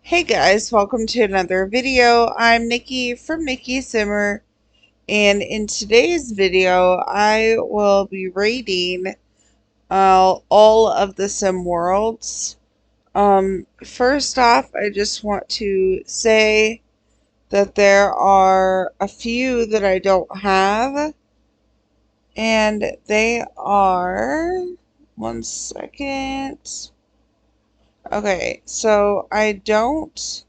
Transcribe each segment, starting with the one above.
Hey guys, welcome to another video. I'm Nikki from Nikki Simmer, and in today's video I will be rating all of the Sim worlds. First off, I just want to say that there are a few that I don't have, and they are, one second. Okay, so I don't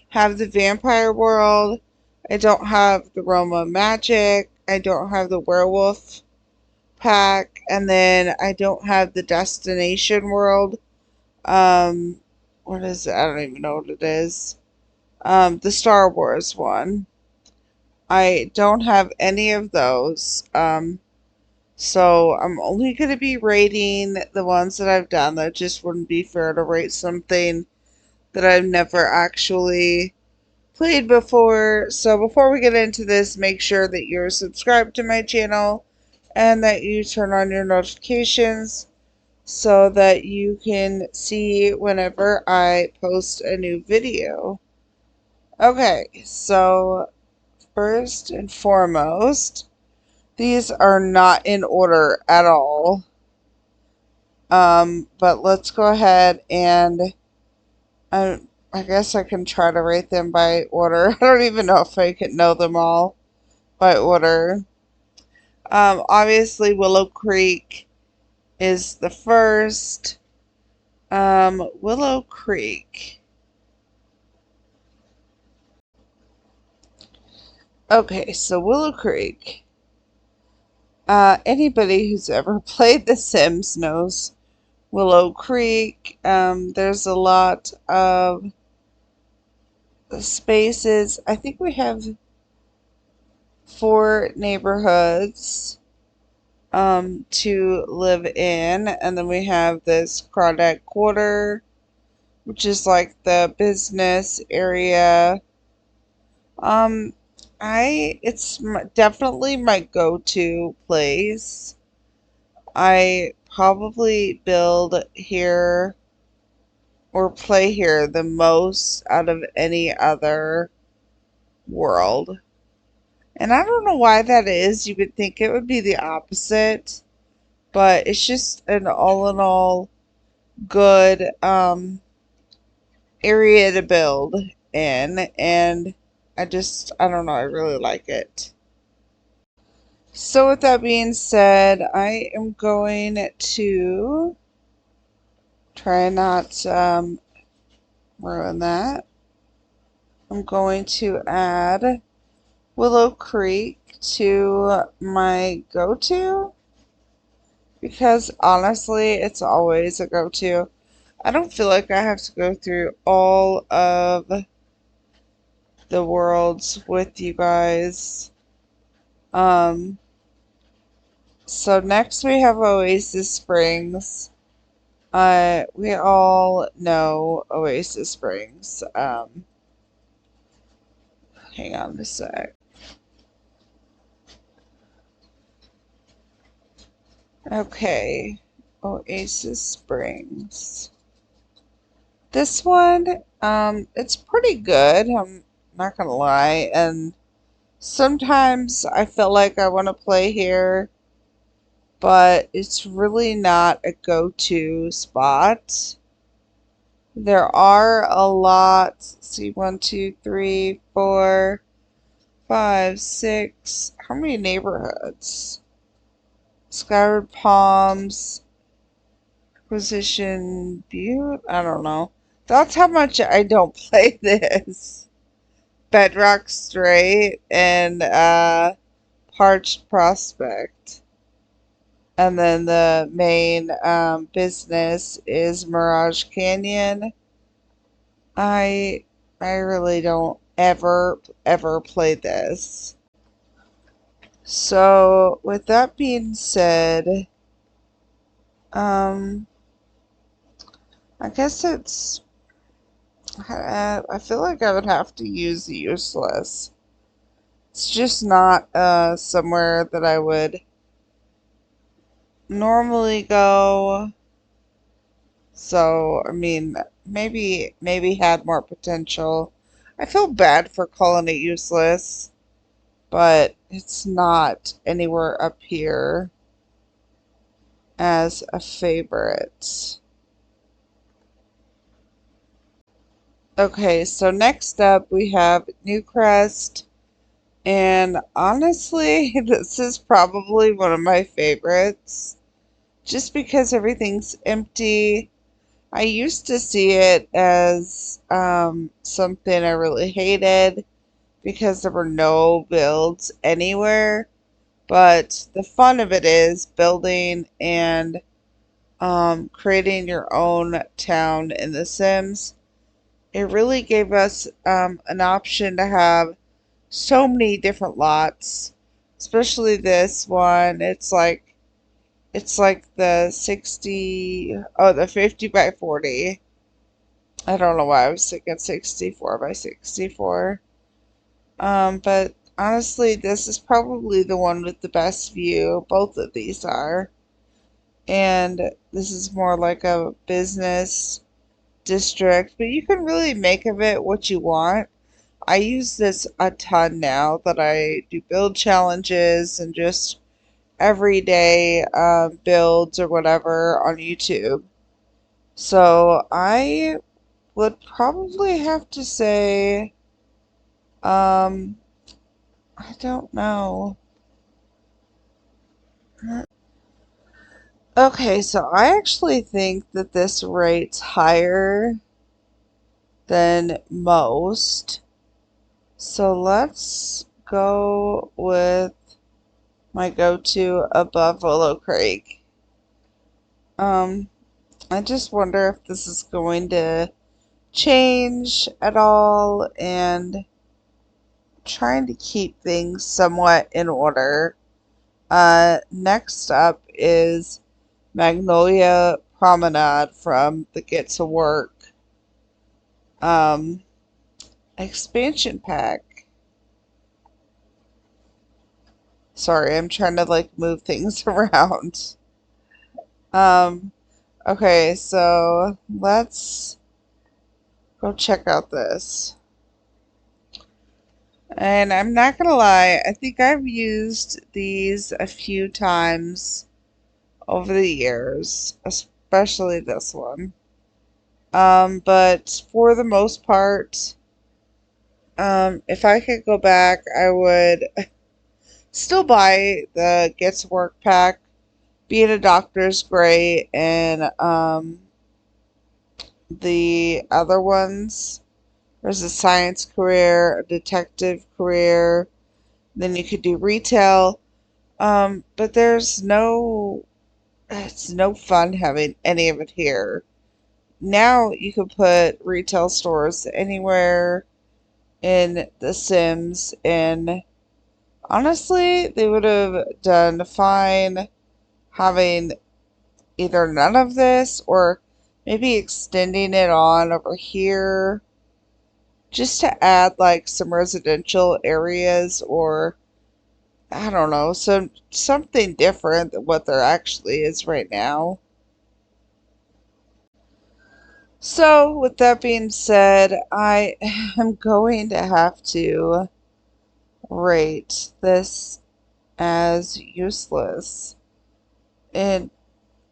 have the vampire world. I don't have the realm of magic. I don't have the werewolf pack, and then I don't have the destination world. What is it? I don't even know what it is. The Star Wars one. I don't have any of those. So I'm only going to be rating the ones that I've done. That just wouldn't be fair to rate something that I've never actually played before. So before we get into this, make sure that you're subscribed to my channel and that you turn on your notifications so that you can see whenever I post a new video. Okay, so first and foremost, these are not in order at all. But let's go ahead and I guess I can try to rate them by order. I don't even know if I can know them all by order. Obviously, Willow Creek is the first. Willow Creek. Okay, so Willow Creek. Anybody who's ever played The Sims knows Willow Creek. There's a lot of spaces. I think we have 4 neighborhoods to live in, and then we have this Crawdad Quarter, which is like the business area. Um, it's definitely my go-to place. I probably build here or play here the most out of any other world. And I don't know why that is. You would think it would be the opposite, but it's just an all in all good area to build in, and I don't know, I really like it. So with that being said, I am going to try not ruin that. I'm going to add Willow Creek to my go-to because honestly it's always a go-to. I don't feel like I have to go through all of the worlds with you guys. So next we have Oasis Springs. We all know Oasis Springs. Hang on a sec. Okay, Oasis Springs. This one, it's pretty good. I'm not gonna lie, and sometimes I feel like I want to play here, but it's really not a go-to spot. There are a lot. Let's see, 1, 2, 3, 4, 5, 6. How many neighborhoods? Skyward Palms, Acquisition Butte. I don't know. That's how much I don't play this. Bedrock Strait and Parched Prospect. And then the main business is Mirage Canyon. I really don't ever play this. So with that being said, I guess I feel like I would have to use Useless. It's just not somewhere that I would normally go. So, I mean, maybe had more potential. I feel bad for calling it useless, but it's not anywhere up here as a favorite. Okay, so next up we have Newcrest, and honestly, this is probably one of my favorites, just because everything's empty. I used to see it as something I really hated because there were no builds anywhere, but the fun of it is building and creating your own town in The Sims. It really gave us an option to have so many different lots, especially this one. It's like the 50 by 40. I don't know why I was thinking 64 by 64. But honestly, this is probably the one with the best view. Both of these are. And this is more like a business district, but you can really make of it what you want. I use this a ton now that I do build challenges and just everyday builds or whatever on YouTube. So I would probably have to say, I don't know. Okay, so I actually think that this rates higher than most. So let's go with my go-to above Willow Creek. Um, I just wonder if this is going to change at all, and trying to keep things somewhat in order. Next up is Magnolia Promenade from the Get to Work um, expansion pack. Sorry, I'm trying to like move things around. Um, okay, so let's go check out this. And I'm not gonna lie, I think I've used these a few times over the years, especially this one. But for the most part, if I could go back, I would still buy the Get to Work pack. Being a doctor is great, and the other ones, there's a science career, a detective career, then you could do retail. But it's no fun having any of it here. Now you can put retail stores anywhere in The Sims, and honestly, they would have done fine having either none of this or maybe extending it on over here just to add like some residential areas, or I don't know, something different than what there actually is right now. So, with that being said, I am going to have to rate this as useless. And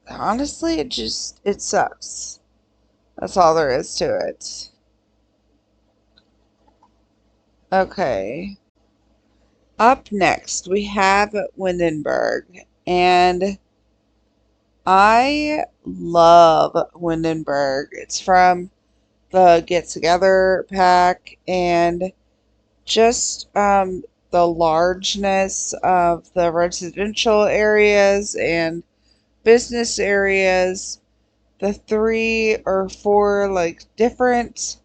honestly, it sucks. That's all there is to it. Okay. Up next, we have Windenburg, and I love Windenburg. It's from the Get Together pack, and just the largeness of the residential areas and business areas, the three or four like different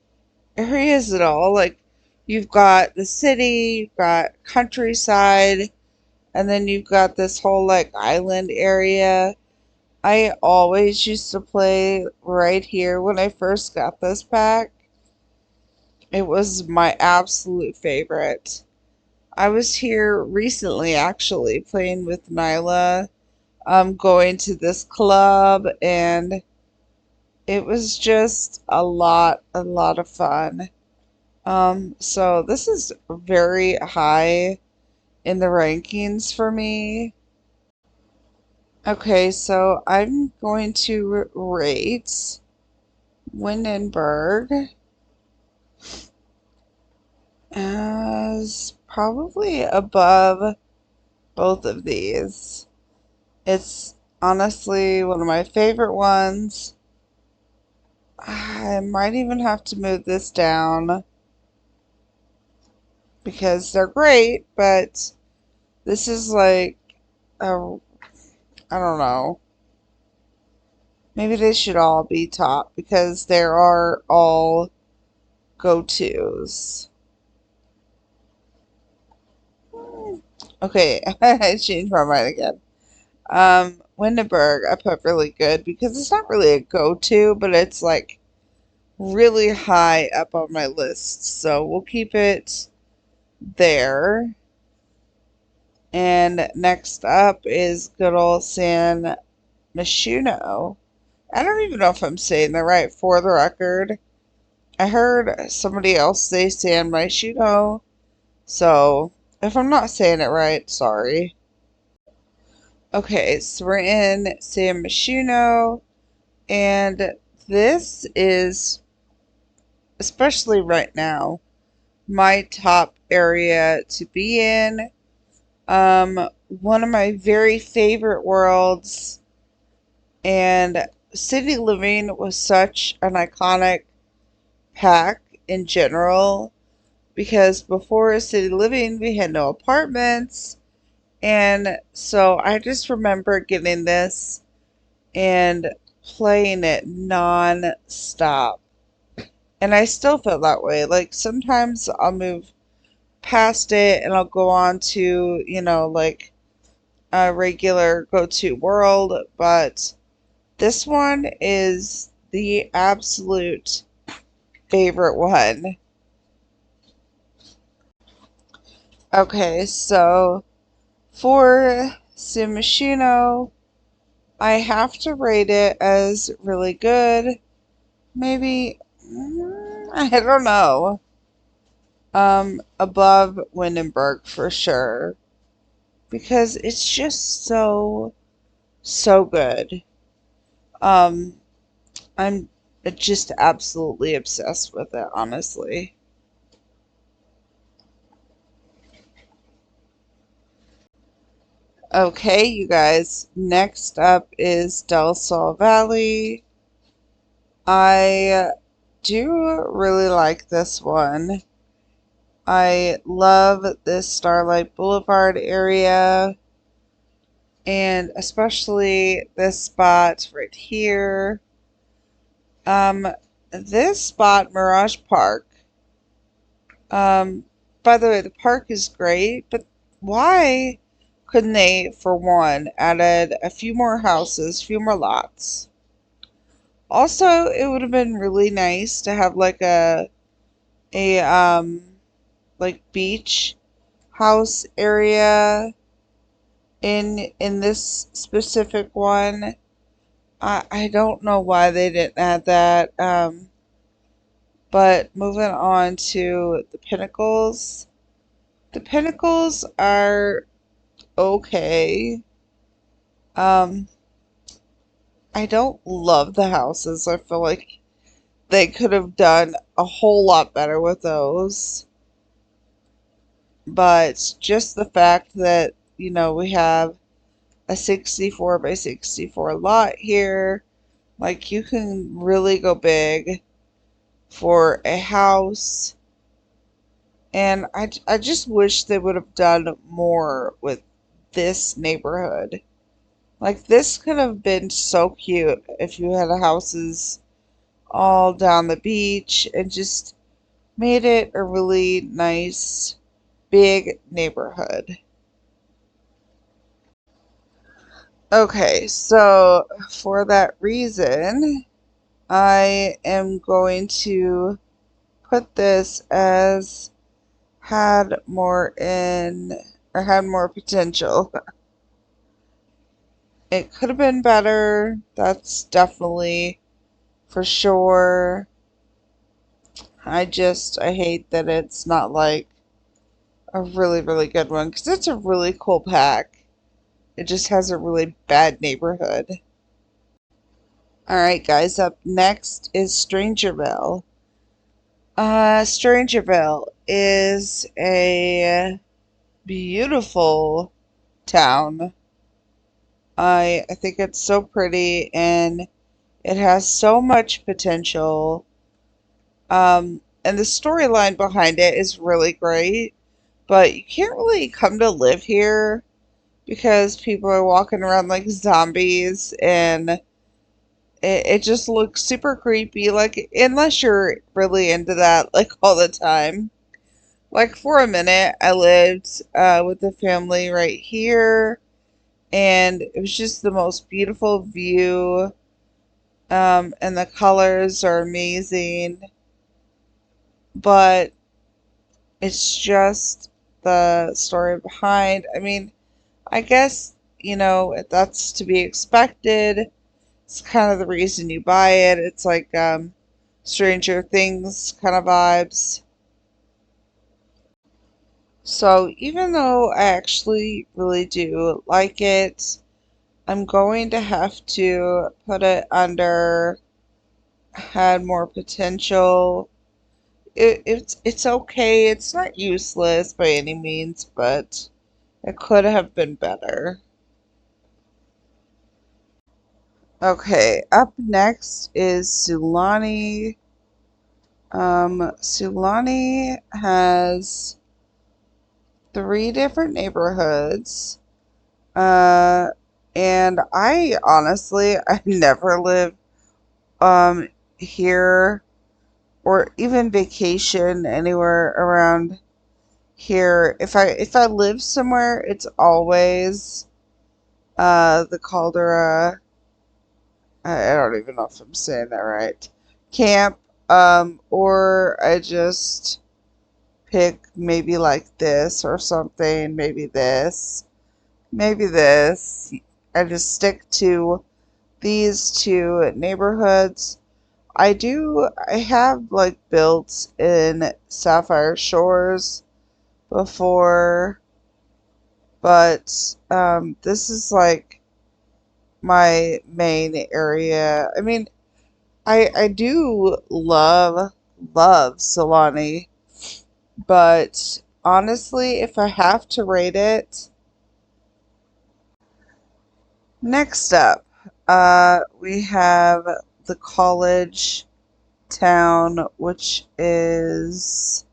areas at all. Like you've got the city, you've got countryside, and then you've got this whole like island area. I always used to play right here when I first got this pack. It was my absolute favorite. I was here recently actually playing with Nyla, going to this club, and it was just a lot of fun. So this is very high in the rankings for me. Okay, so I'm going to rate Windenburg as probably above both of these. It's honestly one of my favorite ones. I might even have to move this down because they're great, but this is like a, I don't know. Maybe they should all be top because they are all go-tos. Okay, I changed my mind again. Windenburg, I put really good because it's not really a go-to, but it's like really high up on my list. So we'll keep it there. And next up is good old San Myshuno. I don't even know if I'm saying that right for the record. I heard somebody else say San Myshuno, so if I'm not saying it right, sorry. Okay, so we're in San Myshuno, and this is, especially right now, my top area to be in. One of my very favorite worlds, and City Living was such an iconic pack in general because before City Living we had no apartments, and so I just remember getting this and playing it non-stop. And I still feel that way. Like sometimes I'll move past it and I'll go on to, like a regular go-to world, but this one is the absolute favorite one. Okay, so for San Myshuno, I have to rate it as really good. Maybe, I don't know. Above Windenburg for sure. Because it's just so good. Um, I'm just absolutely obsessed with it, honestly. Okay, you guys, next up is Del Sol Valley. I do really like this one. I love this Starlight Boulevard area, and especially this spot right here. Um, this spot, Mirage Park. Um, by the way, the park is great, but why couldn't they, for one, added a few more houses, few more lots? Also, it would have been really nice to have like a like beach house area in this specific one. I don't know why they didn't add that. But moving on to the pinnacles. The pinnacles are okay. Um, I don't love the houses. I feel like they could have done a whole lot better with those. But just the fact that, we have a 64 by 64 lot here, like you can really go big for a house. And I just wish they would have done more with this neighborhood. Like, this could have been so cute if you had houses all down the beach and just made it a really nice, big neighborhood. Okay, so for that reason, I am going to put this as had more in, or had more potential. It could have been better. That's definitely for sure. I hate that it's not like a really, really good one because it's a really cool pack. It just has a really bad neighborhood. Alright, guys, up next is Strangerville. Strangerville is a beautiful town. I think it's so pretty and it has so much potential. And the storyline behind it is really great, but you can't really come to live here because people are walking around like zombies and it just looks super creepy, like unless you're really into that like all the time. Like for a minute I lived with the family right here and it was just the most beautiful view, and the colors are amazing, but it's just the story behind. I mean, I guess, that's to be expected. It's kind of the reason you buy it. It's like Stranger Things kind of vibes. So even though I actually really do like it, I'm going to have to put it under had more potential. It's okay. It's not useless by any means, but it could have been better. Okay, up next is Sulani. Sulani has three different neighborhoods. Uh, and I honestly, I never lived here or even vacation anywhere around here. If I live somewhere, it's always the Caldera. I don't even know if I'm saying that right. Camp, or I just pick maybe like this or something, maybe this, maybe this. I just stick to these two neighborhoods. I have like built in Sapphire Shores before, but this is like my main area. I mean, I do love Solani, but honestly, if I have to rate it, next up, we have the college town, which is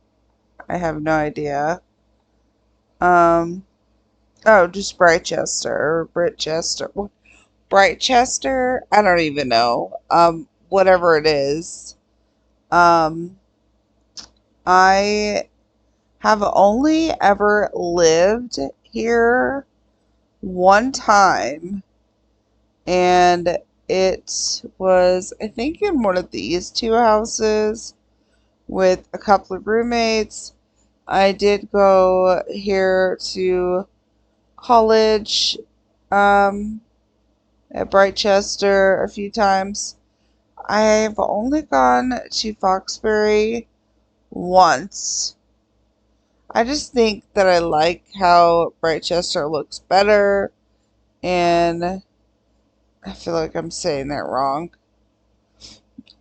I have no idea. Um, oh, just Brightchester or Britchester. Brightchester? I don't even know. Whatever it is. Um, I have only ever lived here one time, and it was, I think, in one of these two houses with a couple of roommates. I did go here to college um, at Brightchester a few times. I've only gone to Foxbury once. I just think that I like how Brightchester looks better, and I feel like I'm saying that wrong.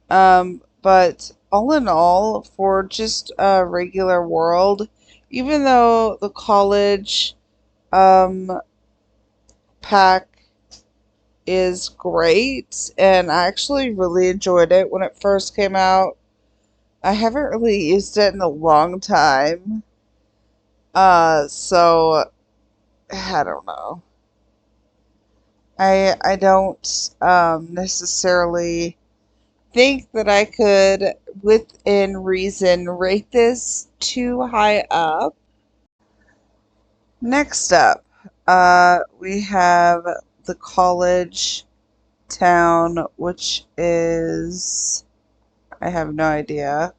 But all in all, for just a regular world, even though the college um, pack is great, and I actually really enjoyed it when it first came out, I haven't really used it in a long time. So I don't know. I don't necessarily think that I could, within reason, rate this too high up. Next up, we have the college town, which is I have no idea.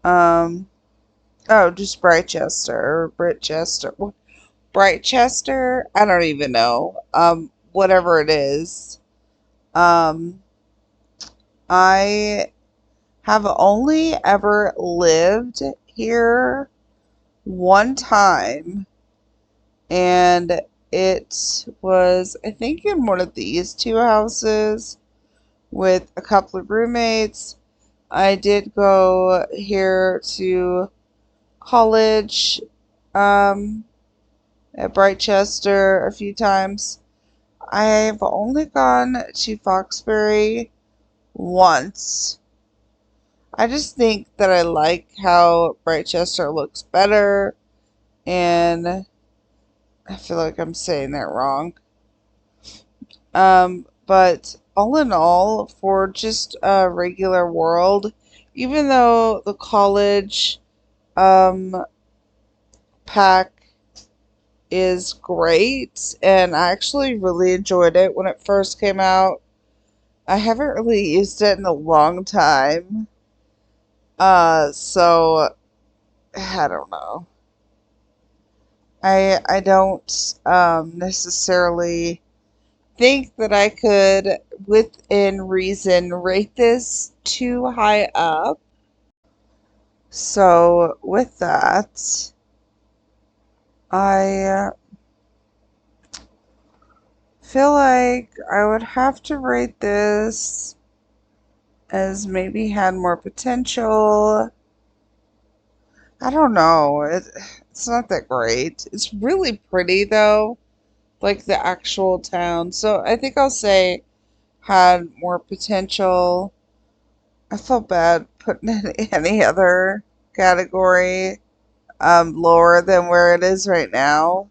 Um, oh, just Brightchester or Britchester. Brightchester? I don't even know. Whatever it is. Um, I have only ever lived here one time, and it was, I think, in one of these two houses with a couple of roommates. I did go here to college at Brightchester a few times. I've only gone to Foxbury once. I just think that I like how Brightchester looks better, and I feel like I'm saying that wrong. But all in all, for just a regular world, even though the college um, pack is great, and I actually really enjoyed it when it first came out. I haven't really used it in a long time. So I don't know. I don't necessarily think that I could, within reason, rate this too high up. So with that, I feel like I would have to rate this as maybe had more potential. I don't know. It's not that great. It's really pretty though, like the actual town. So I think I'll say had more potential. I felt bad putting it in any other category lower than where it is right now.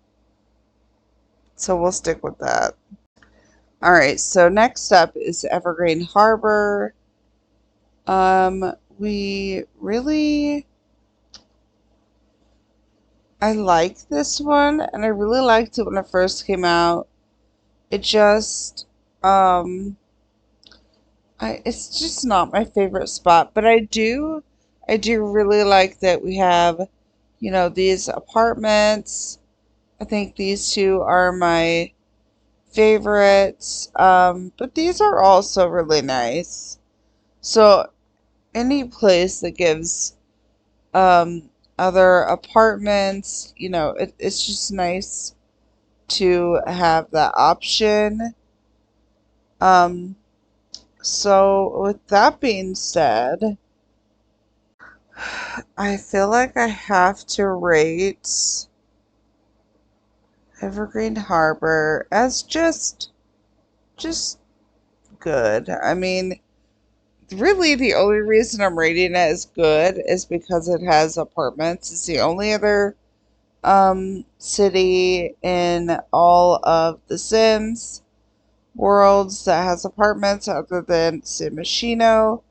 So we'll stick with that. Alright, so next up is Evergreen Harbor. We really, I like this one, and I really liked it when it first came out. It just, um, it's just not my favorite spot, but I do really like that we have, these apartments. I think these two are my favorites, but these are also really nice. So any place that gives other apartments, it's just nice to have that option. Um, so with that being said, I feel like I have to rate Evergreen Harbor as just good. I mean, really the only reason I'm rating it as good is because it has apartments. It's the only other city in all of the Sims worlds that has apartments other than Simishino,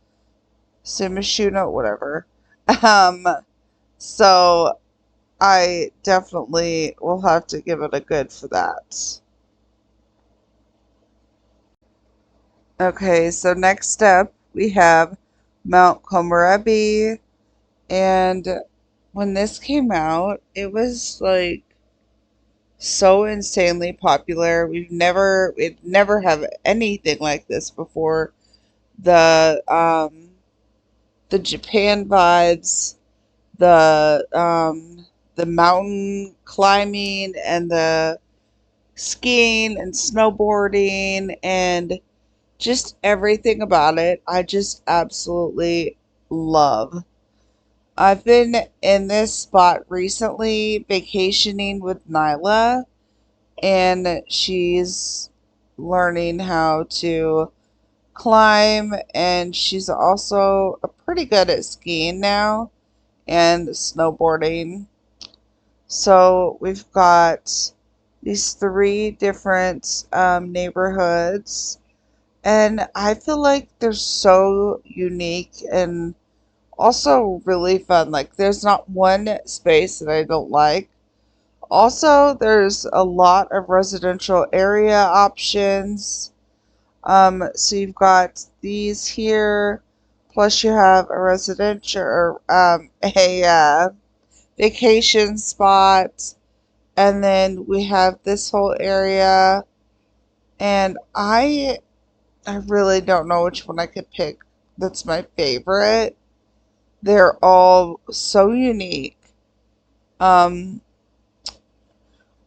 whatever. Um, so I definitely will have to give it a good for that. Okay, so next up we have Mount Komorebi, and when this came out, it was like so insanely popular. We'd never have anything like this before. The the Japan vibes, the mountain climbing and the skiing and snowboarding and just everything about it. I just absolutely love. I've been in this spot recently vacationing with Nyla, and she's learning how to climb, and she's also pretty good at skiing now and snowboarding. So we've got these three different neighborhoods, and I feel like they're so unique and also really fun. Like, there's not one space that I don't like. Also, there's a lot of residential area options. So you've got these here, plus you have a residential, or a vacation spot, and then we have this whole area. And I really don't know which one I could pick that's my favorite. They're all so unique. Um,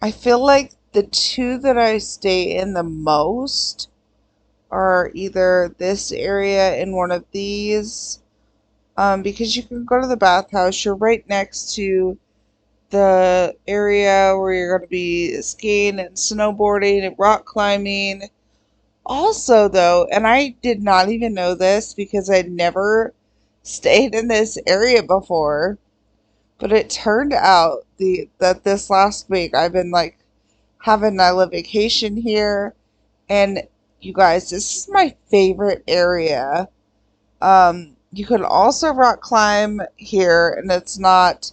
I feel like the two that I stay in the most are either this area in one of these, because you can go to the bathhouse. You're right next to the area where you're going to be skiing and snowboarding and rock climbing. Also, though, and I did not even know this because I'd never stayed in this area before, but it turned out that this last week I've been like having my little vacation here, and you guys, this is my favorite area. You can also rock climb here, and it's not,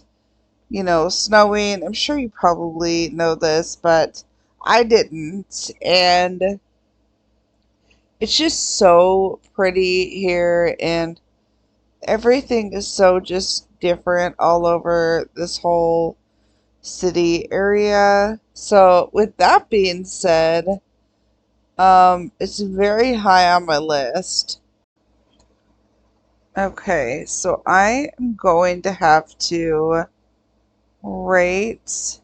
snowing. I'm sure you probably know this, but I didn't, and it's just so pretty here, and everything is so just different all over this whole city area. So, with that being said, it's very high on my list. Okay, so I am going to have to rate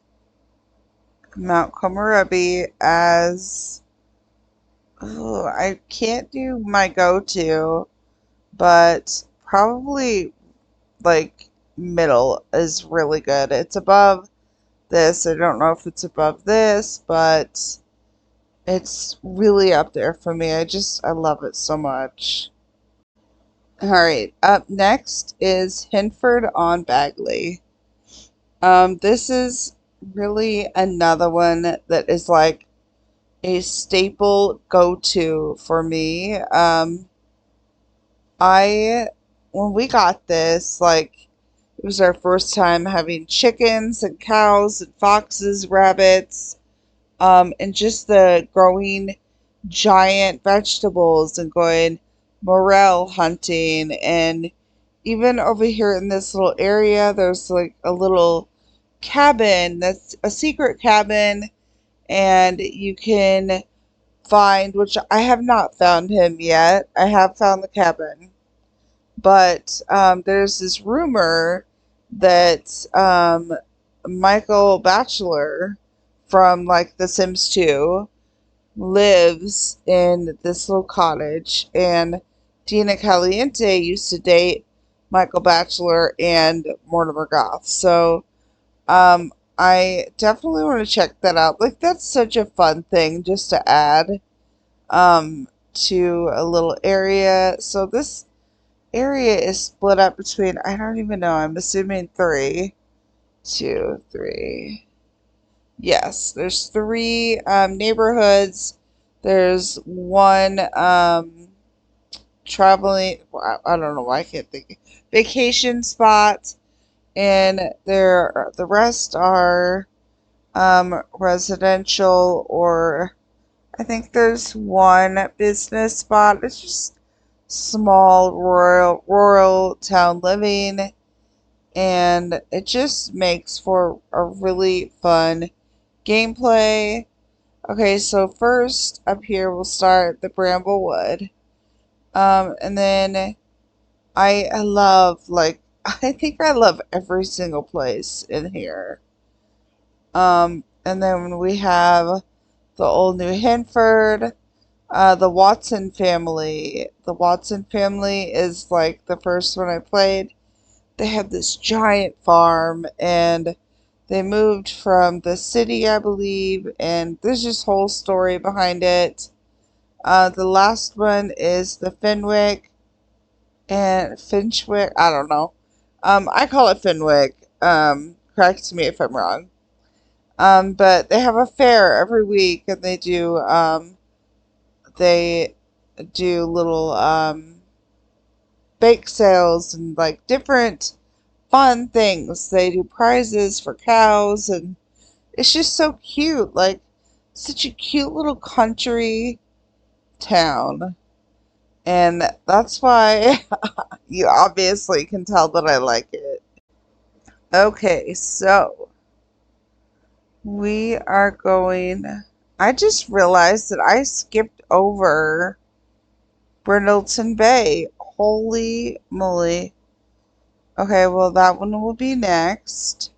Mount Komorebi as. Oh, I can't do my go-to, but probably like middle is really good. It's above this. I don't know if it's above this, but it's really up there for me. I love it so much. All right, up next is Hinford on Bagley. This is really another one that is like a staple go-to for me. I when we got this, like it was our first time having chickens and cows and foxes, rabbits, and just the growing giant vegetables and going morel hunting. And even over here in this little area, there's like a little cabin that's a secret cabin, and you can find, which I have not found him yet. I have found the cabin, but there's this rumor that Michael Bachelor from like The Sims 2 lives in this little cottage, and Dina Caliente used to date Michael Bachelor and Mortimer Goth. So I definitely want to check that out. Like that's such a fun thing just to add to a little area. So this area is split up between, I don't even know, I'm assuming three, two, three. Yes, there's three neighborhoods. There's one traveling, I don't know why I can't think, vacation spot, and the rest are residential, or I think there's one business spot. It's just small rural town living, and it just makes for a really fun gameplay. Okay, so first up here we'll start the Bramblewood. And then I love like I think I love every single place in here. And then we have the Old New Hinford, the Watson family. The Watson family is like the first one I played. They have this giant farm, and they moved from the city, I believe, and there's this whole story behind it. The last one is the Fenwick and Finchwick. I don't know. I call it Fenwick. Correct me if I'm wrong. But they have a fair every week, and they do little bake sales and like different fun things. They do prizes for cows, and it's just so cute. Like such a cute little country town. And that's why you obviously can tell that I like it. Okay, so we are going. I just realized that I skipped over Brindleton Bay. Holy moly. Okay, well, that one will be next.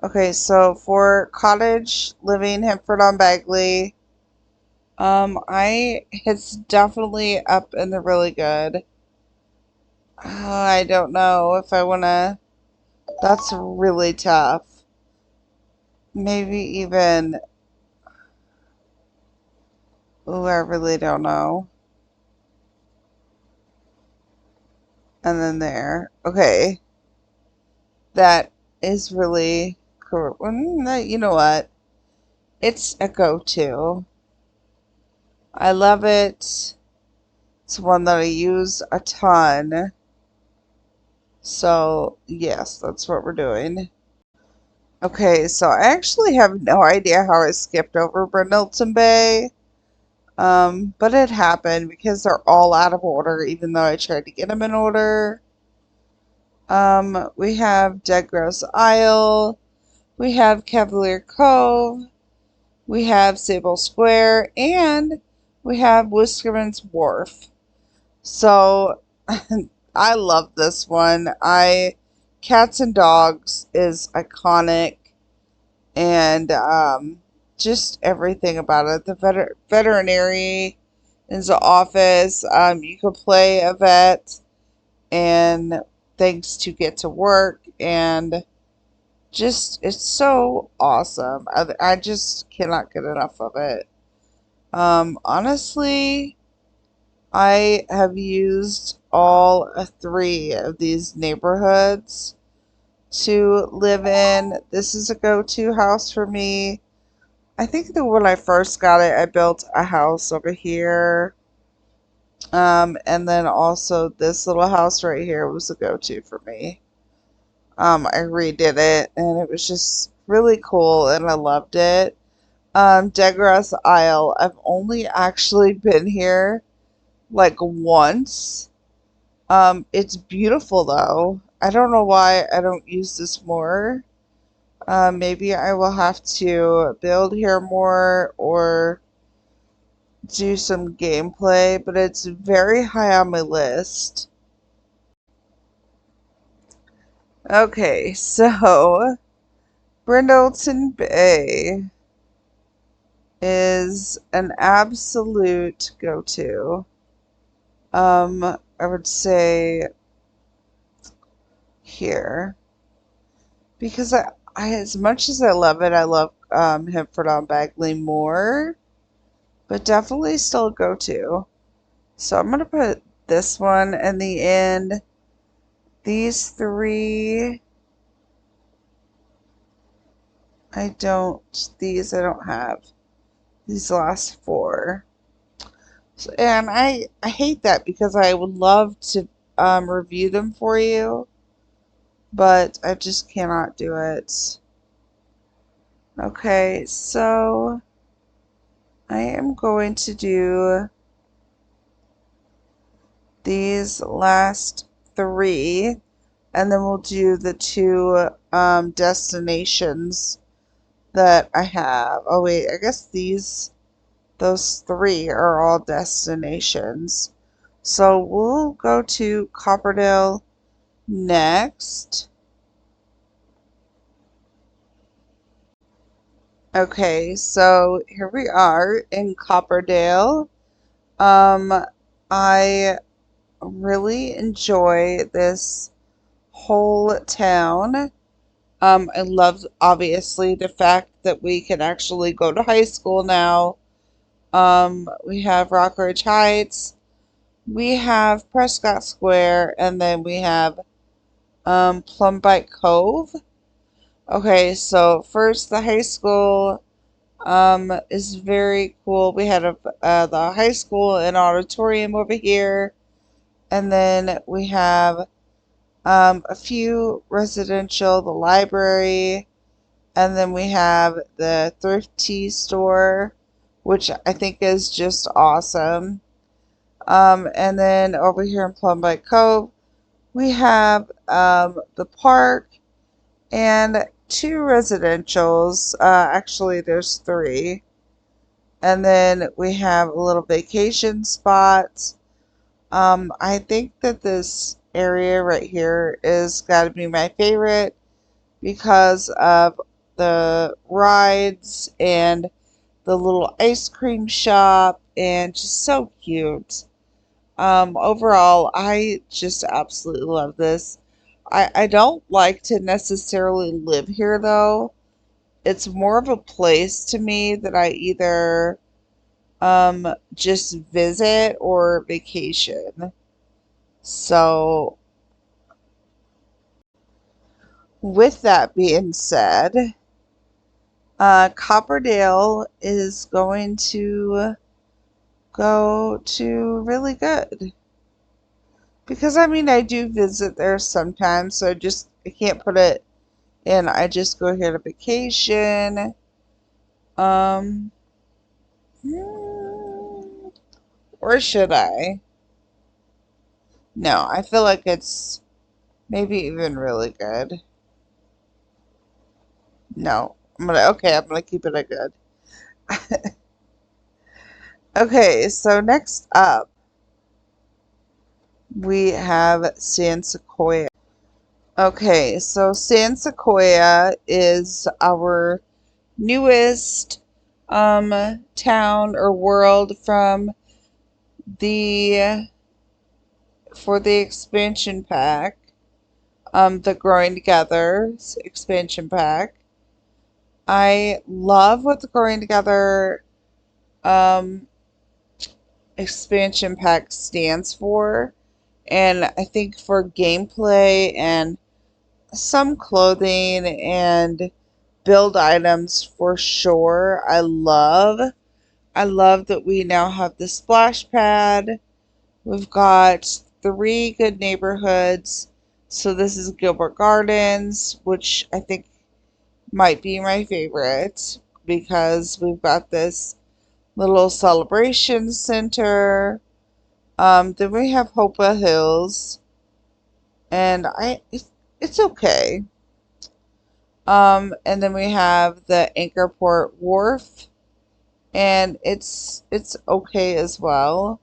Okay, so for cottage living, Hempford on Bagley, it's definitely up in the really good. I don't know if I wanna. That's really tough. Maybe even. Oh, I really don't know. And then there. Okay, that is really cool. You know what? It's a go-to. I love it. It's one that I use a ton. So, yes, that's what we're doing. Okay, so I actually have no idea how I skipped over Brindleton Bay. But it happened because they're all out of order, even though I tried to get them in order. We have Dead Grouse Isle. We have Cavalier Cove. We have Sable Square. And we have Whiskerman's Wharf. So, I love this one. Cats and Dogs is iconic, and just everything about it. The veterinary is the office. You can play a vet and things to get to work, and just it's so awesome. I just cannot get enough of it. Honestly, I have used all three of these neighborhoods to live in. This is a go-to house for me. I think that when I first got it, I built a house over here. And then also this little house right here was a go-to for me. I redid it and it was just really cool and I loved it. Degrasse Isle, I've only actually been here like once. It's beautiful though. I don't know why I don't use this more. Maybe I will have to build here more or do some gameplay, but it's very high on my list. Okay, so Brindleton Bay is an absolute go-to. I would say here because as much as I love it, I love Hempford on Bagley more, but definitely still a go-to. So I'm gonna put this one in the end. These three, these I don't have. These last four. So, and I hate that because I would love to review them for you, but I just cannot do it. Okay, so I am going to do these last three, and then we'll do the two destinations that I have. Oh wait, I guess those three are all destinations. So we'll go to Copperdale next. Okay, so here we are in Copperdale. I really enjoy this whole town. I love, obviously, the fact that we can actually go to high school now. We have Rockridge Heights, we have Prescott Square, and then we have Plumbike Cove. Okay, so first, the high school is very cool. We had the high school and auditorium over here, and then we have a few residential, the library, and then we have the thrifty store, which I think is just awesome. And then over here in Plumbike Cove, we have the park and two residentials. Actually, there's three. And then we have a little vacation spot I think that this area right here is got to be my favorite because of the rides and the little ice cream shop and just so cute. Overall, I just absolutely love this. I don't like to necessarily live here though. It's more of a place to me that I either just visit or vacation. So, with that being said, Copperdale is going to go to really good. Because I mean, I do visit there sometimes, so I can't put it in. I just go here to vacation. Um, hmm, or should I? No, I feel like it's maybe even really good. No, I'm gonna keep it a good. Okay, so next up we have San Sequoia. Okay, so San Sequoia is our newest town or world from the for the expansion pack. The Growing Together expansion pack. I love what the Growing Together um expansion pack stands for, and I think for gameplay and some clothing and build items for sure. I love that we now have the splash pad. We've got 3 good neighborhoods. So this is Gilbert Gardens, which I think might be my favorite because we've got this little celebration center. Then we have Hopewell Hills, and it's okay. And then we have the Anchorport Wharf, and it's okay as well.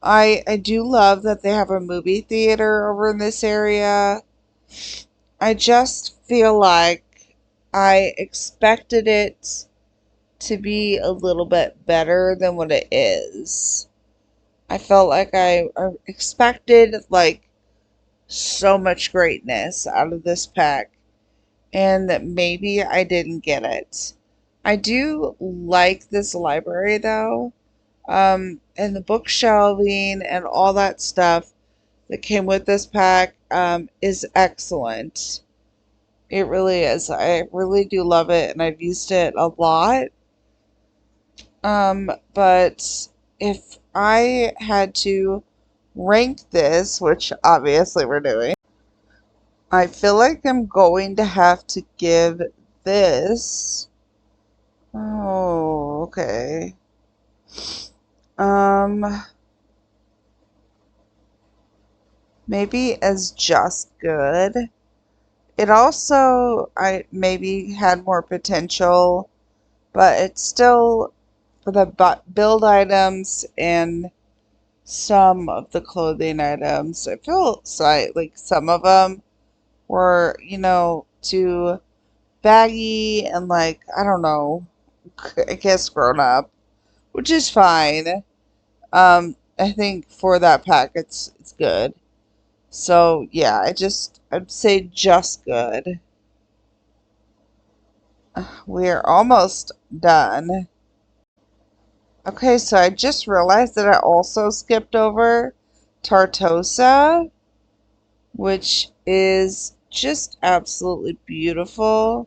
I do love that they have a movie theater over in this area. I just feel like I expected it to be a little bit better than what it is. I felt like I expected like so much greatness out of this pack, and that maybe I didn't get it. I do like this library though, and the book shelving and all that stuff that came with this pack is excellent. It really is. I really do love it, and I've used it a lot. But if I had to rank this, which obviously we're doing, I feel like I'm going to have to give this. Oh, okay. Um, maybe as just good. It also, I maybe had more potential, but it's still for the build items and some of the clothing items. I feel like some of them were, too baggy and like, I don't know, I guess grown up, which is fine. I think for that pack, it's good. So yeah, I'd say just good. We're almost done. Okay, so I just realized that I also skipped over Tartosa, which is just absolutely beautiful.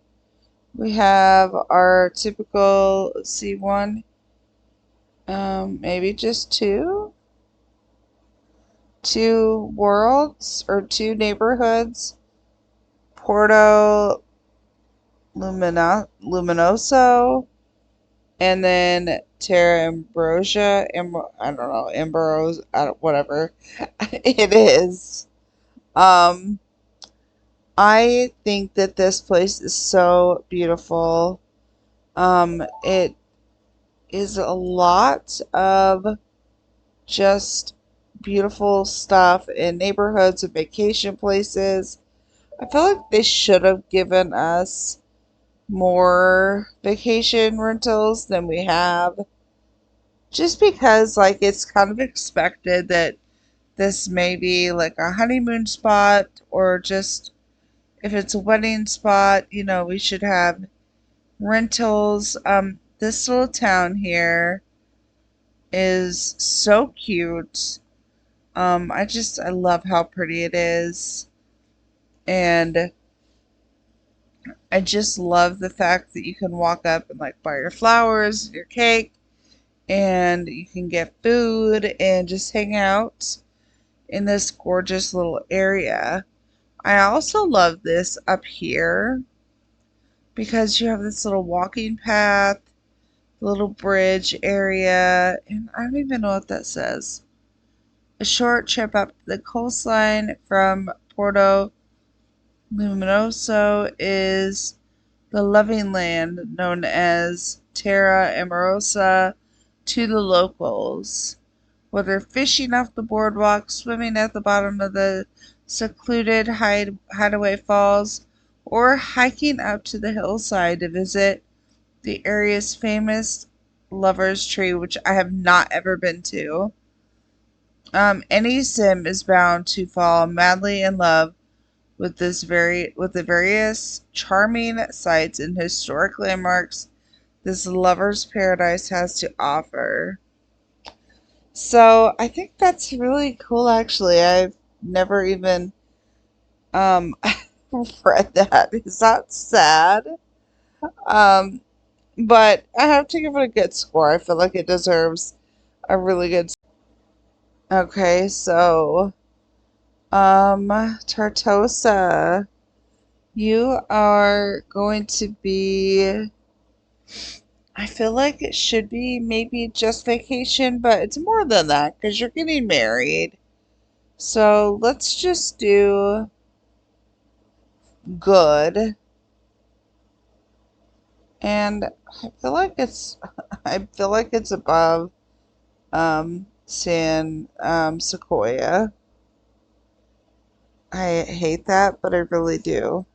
We have our typical C1, maybe just two worlds or two neighborhoods. Porto Luminoso, and then Terra Ambrosia. I don't know, Ambrose, whatever it is. Um, I think that this place is so beautiful. It is a lot of just beautiful stuff in neighborhoods and vacation places. I feel like they should have given us more vacation rentals than we have. Just because, like, it's kind of expected that this may be like a honeymoon spot, or just if it's a wedding spot, we should have rentals. This little town here is so cute. I love how pretty it is. And I just love the fact that you can walk up and like buy your flowers, and your cake, and you can get food and just hang out in this gorgeous little area. I also love this up here because you have this little walking path, little bridge area, and I don't even know what that says. A short trip up the coastline from Porto Luminoso is the loving land known as Terra Amorosa to the locals. Whether fishing off the boardwalk, swimming at the bottom of the secluded hideaway falls, or hiking up to the hillside to visit the area's famous Lover's Tree, which I have not ever been to. Any sim is bound to fall madly in love with the various charming sights and historic landmarks this lover's paradise has to offer. So I think that's really cool. Actually, I've never even um, read that. Is that sad? Um, but I have to give it a good score. I feel like it deserves a really good. Okay, so Tartosa, you are going to be. I feel like it should be maybe just vacation, but it's more than that because you're getting married. So let's just do good. And I feel like it's above San Sequoia. I hate that, but I really do.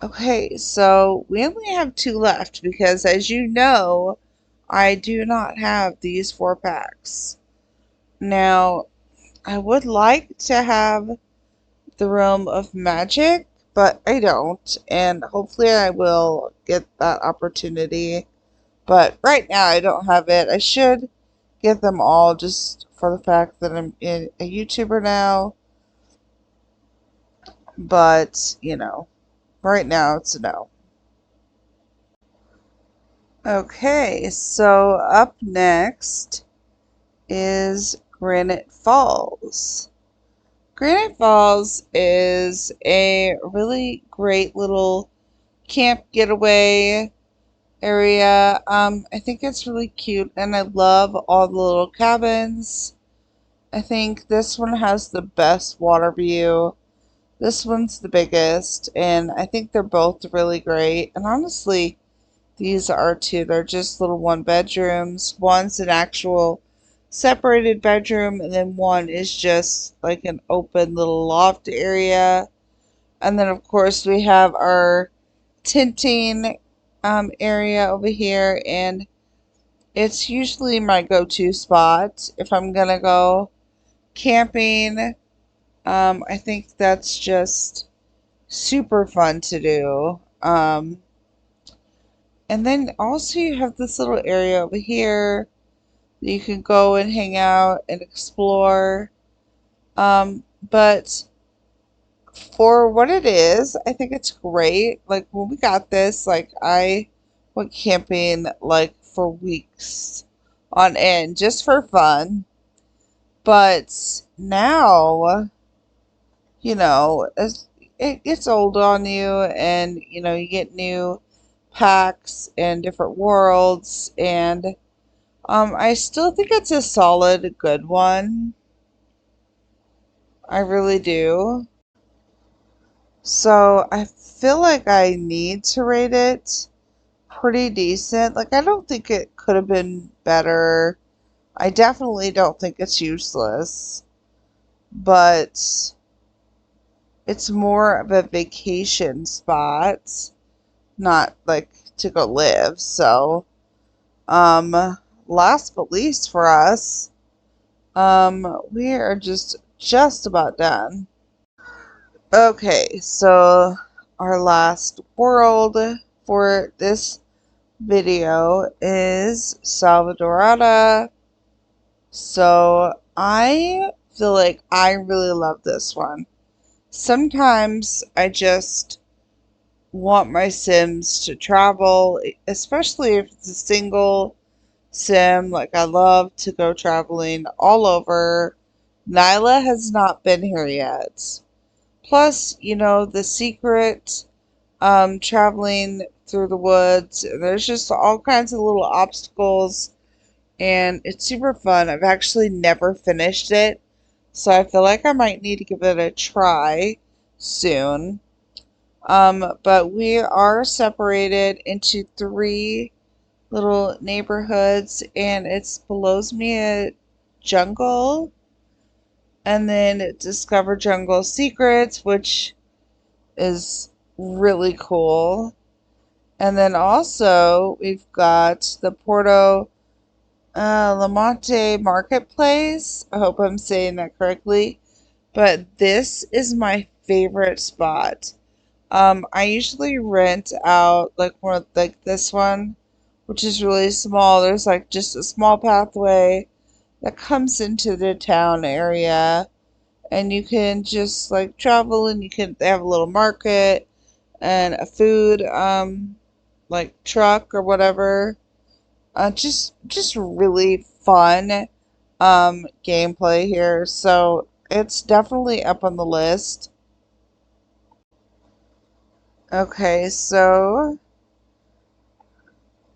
Okay, so we only have two left because, as you know, I do not have these 4 packs. Now, I would like to have the Realm of Magic, but I don't, and hopefully I will get that opportunity. But right now I don't have it. I should get them all just for the fact that I'm a YouTuber now. But, right now it's a no. Okay, so up next is Granite Falls. Granite Falls is a really great little camp getaway area. I think it's really cute, and I love all the little cabins. I think this one has the best water view. This one's the biggest, and I think they're both really great. And honestly, these are too. They're just little 1 bedrooms. One's an actual separated bedroom, and then one is just like an open little loft area. And then, of course, we have our tenting area over here, and it's usually my go-to spot if I'm gonna go camping. I think that's just super fun to do. And then also you have this little area over here that you can go and hang out and explore. But for what it is, I think it's great. Like when we got this, like I went camping like for weeks on end just for fun. But now, as it gets old on you, and you get new packs and different worlds, and I still think it's a solid good one. I really do. So I feel like I need to rate it pretty decent. Like I don't think it could have been better. I definitely don't think it's useless, but it's more of a vacation spot, not like to go live. So, last but least for us, we are just about done. Okay, so our last world for this video is Salvadorada. So I feel like I really love this one. Sometimes I just want my Sims to travel, especially if it's a single sim. Like, I love to go traveling all over. Nyla has not been here yet. Plus, the secret, traveling through the woods. There's just all kinds of little obstacles, and it's super fun. I've actually never finished it, so I feel like I might need to give it a try soon. But we are separated into three little neighborhoods, and it's Belosmia Jungle, and then Discover Jungle Secrets, which is really cool. And then also we've got the Porto Lamonte Marketplace. I hope I'm saying that correctly. But this is my favorite spot. I usually rent out like one of like this one, which is really small. There's like just a small pathway that comes into the town area, and you can just like travel, and they have a little market and a food like truck or whatever. Just really fun gameplay here. So it's definitely up on the list. Okay, so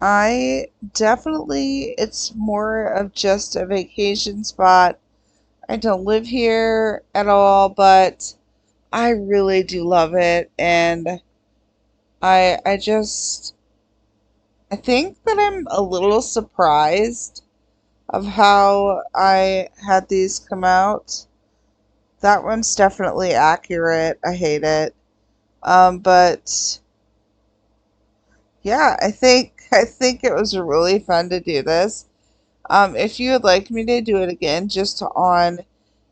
I definitely, it's more of just a vacation spot. I don't live here at all, but I really do love it, and I think that I'm a little surprised of how I had these come out. That one's definitely accurate. I hate it. But yeah, I think it was really fun to do this. If you would like me to do it again, just on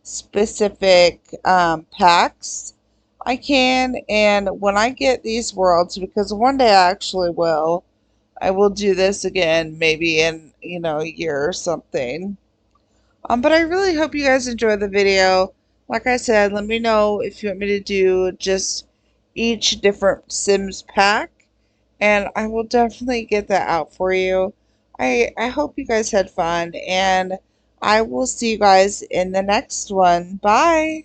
specific packs, I can. And when I get these worlds, because one day I actually will, I will do this again, maybe in a year or something. But I really hope you guys enjoy the video. Like I said, let me know if you want me to do just each different Sims pack, and I will definitely get that out for you. I hope you guys had fun, and I will see you guys in the next one. Bye!